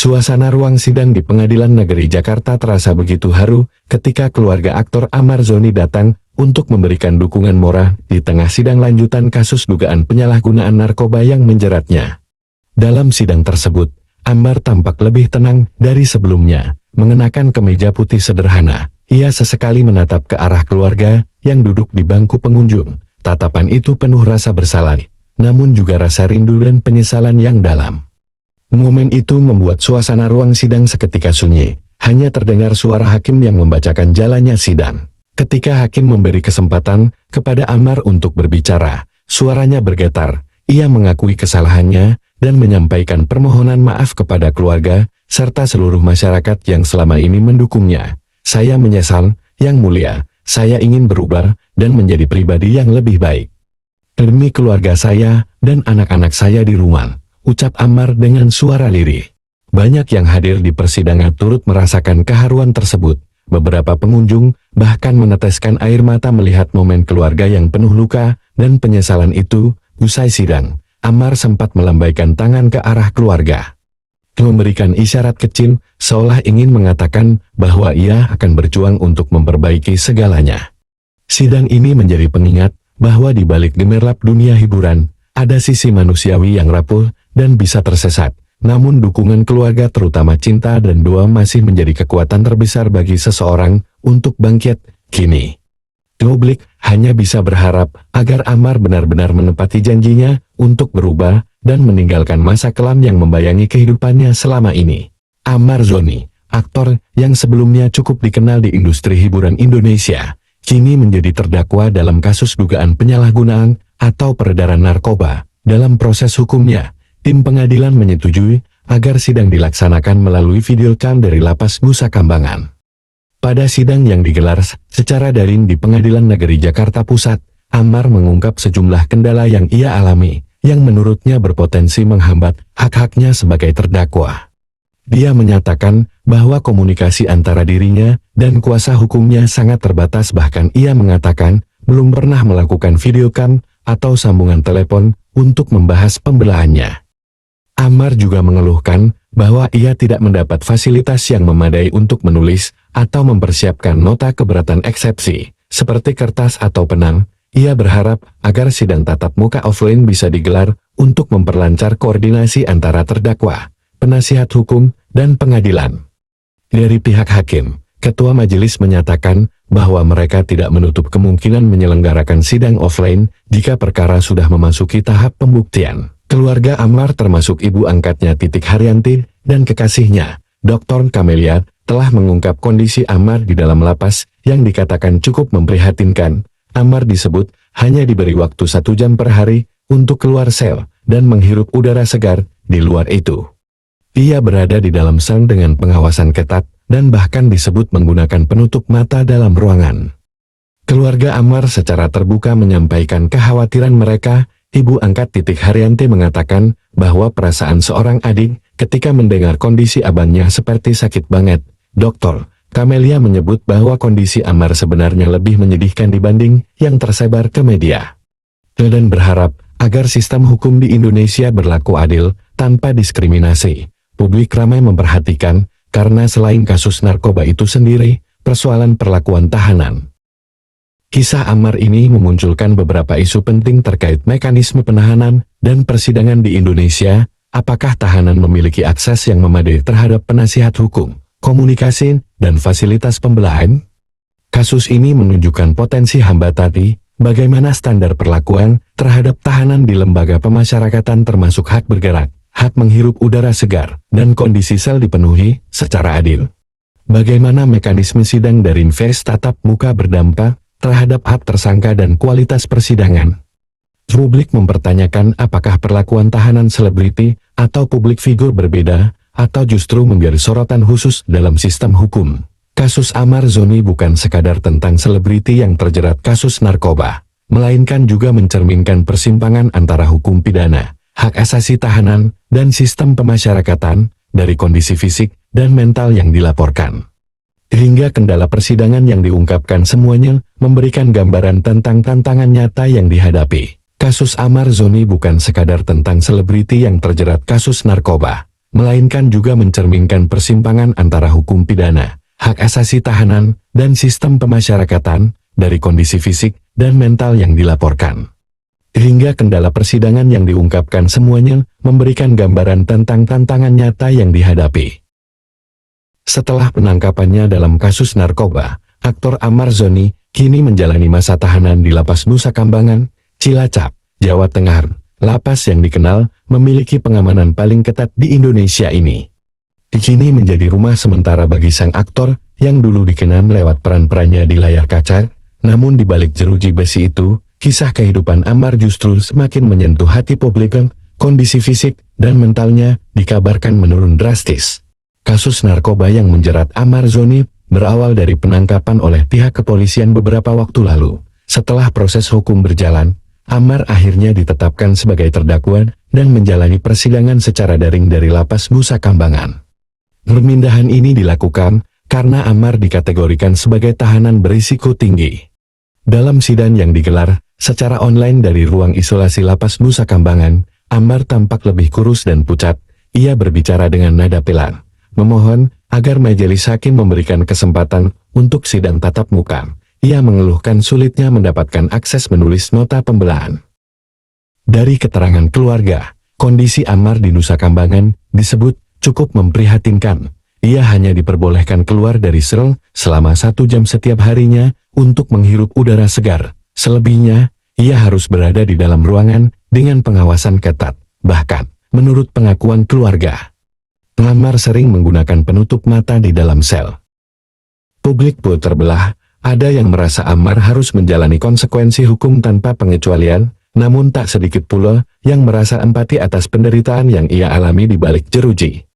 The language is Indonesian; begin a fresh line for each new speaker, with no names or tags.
Suasana ruang sidang di Pengadilan Negeri Jakarta terasa begitu haru ketika keluarga aktor Ammar Zoni datang untuk memberikan dukungan moral di tengah sidang lanjutan kasus dugaan penyalahgunaan narkoba yang menjeratnya. Dalam sidang tersebut, Ammar tampak lebih tenang dari sebelumnya, mengenakan kemeja putih sederhana. Ia sesekali menatap ke arah keluarga yang duduk di bangku pengunjung. Tatapan itu penuh rasa bersalah, namun juga rasa rindu dan penyesalan yang dalam. Momen itu membuat suasana ruang sidang seketika sunyi. Hanya terdengar suara hakim yang membacakan jalannya sidang. Ketika hakim memberi kesempatan kepada Ammar untuk berbicara, suaranya bergetar. Ia mengakui kesalahannya dan menyampaikan permohonan maaf kepada keluarga serta seluruh masyarakat yang selama ini mendukungnya. Saya menyesal, Yang Mulia. Saya ingin berubah dan menjadi pribadi yang lebih baik. Demi keluarga saya dan anak-anak saya di rumah, ucap Ammar dengan suara lirih. Banyak yang hadir di persidangan turut merasakan keharuan tersebut. Beberapa pengunjung bahkan meneteskan air mata melihat momen keluarga yang penuh luka dan penyesalan itu. Usai sidang, Ammar sempat melambaikan tangan ke arah keluarga. Memberikan isyarat kecil, seolah ingin mengatakan bahwa ia akan berjuang untuk memperbaiki segalanya. Sidang ini menjadi pengingat bahwa di balik gemerlap dunia hiburan, ada sisi manusiawi yang rapuh dan bisa tersesat. Namun dukungan keluarga terutama cinta dan doa masih menjadi kekuatan terbesar bagi seseorang untuk bangkit. Kini, publik hanya bisa berharap agar Ammar benar-benar menepati janjinya untuk berubah dan meninggalkan masa kelam yang membayangi kehidupannya selama ini. Ammar Zoni, aktor yang sebelumnya cukup dikenal di industri hiburan Indonesia, kini menjadi terdakwa dalam kasus dugaan penyalahgunaan atau peredaran narkoba. Dalam proses hukumnya, tim pengadilan menyetujui agar sidang dilaksanakan melalui video cam dari Lapas Nusa Kambangan. Pada sidang yang digelar secara daring di Pengadilan Negeri Jakarta Pusat, Ammar mengungkap sejumlah kendala yang ia alami, yang menurutnya berpotensi menghambat hak-haknya sebagai terdakwa. Dia menyatakan bahwa komunikasi antara dirinya dan kuasa hukumnya sangat terbatas, bahkan ia mengatakan belum pernah melakukan video cam atau sambungan telepon untuk membahas pembelaannya. Ammar juga mengeluhkan bahwa ia tidak mendapat fasilitas yang memadai untuk menulis atau mempersiapkan nota keberatan eksepsi, seperti kertas atau penang. Ia berharap agar sidang tatap muka offline bisa digelar untuk memperlancar koordinasi antara terdakwa, penasihat hukum, dan pengadilan. Dari pihak hakim, Ketua Majelis menyatakan bahwa mereka tidak menutup kemungkinan menyelenggarakan sidang offline jika perkara sudah memasuki tahap pembuktian. Keluarga Ammar termasuk ibu angkatnya Titik Haryanti dan kekasihnya, Dr. Camelia, telah mengungkap kondisi Ammar di dalam lapas yang dikatakan cukup memprihatinkan. Ammar disebut hanya diberi waktu 1 jam per hari untuk keluar sel dan menghirup udara segar. Di luar itu, ia berada di dalam sel dengan pengawasan ketat dan bahkan disebut menggunakan penutup mata dalam ruangan. Keluarga Ammar secara terbuka menyampaikan kekhawatiran mereka. Ibu angkat Titik Haryanti mengatakan bahwa perasaan seorang adik ketika mendengar kondisi abangnya seperti sakit banget. Dr. Camelia menyebut bahwa kondisi Ammar sebenarnya lebih menyedihkan dibanding yang tersebar ke media. Dan berharap agar sistem hukum di Indonesia berlaku adil tanpa diskriminasi. Publik ramai memperhatikan karena selain kasus narkoba itu sendiri, persoalan perlakuan tahanan. Kisah Ammar ini memunculkan beberapa isu penting terkait mekanisme penahanan dan persidangan di Indonesia. Apakah tahanan memiliki akses yang memadai terhadap penasihat hukum, komunikasi, dan fasilitas pembelahan? Kasus ini menunjukkan potensi hambatan bagaimana standar perlakuan terhadap tahanan di lembaga pemasyarakatan termasuk hak bergerak, hak menghirup udara segar, dan kondisi sel dipenuhi secara adil. Bagaimana mekanisme sidang dari tatap muka berdampak terhadap hak tersangka dan kualitas persidangan. Publik mempertanyakan apakah perlakuan tahanan selebriti atau publik figur berbeda, atau justru menjadi sorotan khusus dalam sistem hukum. Kasus Ammar Zoni bukan sekadar tentang selebriti yang terjerat kasus narkoba, melainkan juga mencerminkan persimpangan antara hukum pidana, hak asasi tahanan, dan sistem pemasyarakatan, dari kondisi fisik dan mental yang dilaporkan hingga kendala persidangan yang diungkapkan, semuanya memberikan gambaran tentang tantangan nyata yang dihadapi. Kasus Ammar Zoni bukan sekadar tentang selebriti yang terjerat kasus narkoba, melainkan juga mencerminkan persimpangan antara hukum pidana, hak asasi tahanan, dan sistem pemasyarakatan, dari kondisi fisik dan mental yang dilaporkan. Hingga kendala persidangan yang diungkapkan semuanya memberikan gambaran tentang tantangan nyata yang dihadapi. Setelah penangkapannya dalam kasus narkoba, aktor Amar Zoni kini menjalani masa tahanan di Lapas Nusa Kambangan, Cilacap, Jawa Tengah. Lapas yang dikenal memiliki pengamanan paling ketat di Indonesia ini. Kini menjadi rumah sementara bagi sang aktor yang dulu dikenal lewat peran-perannya di layar kaca. Namun di balik jeruji besi itu, kisah kehidupan Amar justru semakin menyentuh hati publik. Kondisi fisik dan mentalnya dikabarkan menurun drastis. Kasus narkoba yang menjerat Amar Zoni berawal dari penangkapan oleh pihak kepolisian beberapa waktu lalu. Setelah proses hukum berjalan, Amar akhirnya ditetapkan sebagai terdakwa dan menjalani persidangan secara daring dari Lapas Nusa Kambangan. Pemindahan ini dilakukan karena Amar dikategorikan sebagai tahanan berisiko tinggi. Dalam sidang yang digelar secara online dari ruang isolasi Lapas Nusa Kambangan, Amar tampak lebih kurus dan pucat. Ia berbicara dengan nada pelan, memohon agar majelis hakim memberikan kesempatan untuk sidang tatap muka. Ia mengeluhkan sulitnya mendapatkan akses menulis nota pembelaan. Dari keterangan keluarga, kondisi Amar di Nusa Kambangan disebut cukup memprihatinkan. Ia hanya diperbolehkan keluar dari sel selama 1 jam setiap harinya untuk menghirup udara segar. Selebihnya, ia harus berada di dalam ruangan dengan pengawasan ketat. Bahkan, menurut pengakuan keluarga, Amar sering menggunakan penutup mata di dalam sel. Publik pun terbelah. Ada yang merasa Amar harus menjalani konsekuensi hukum tanpa pengecualian, namun tak sedikit pula yang merasa empati atas penderitaan yang ia alami di balik jeruji.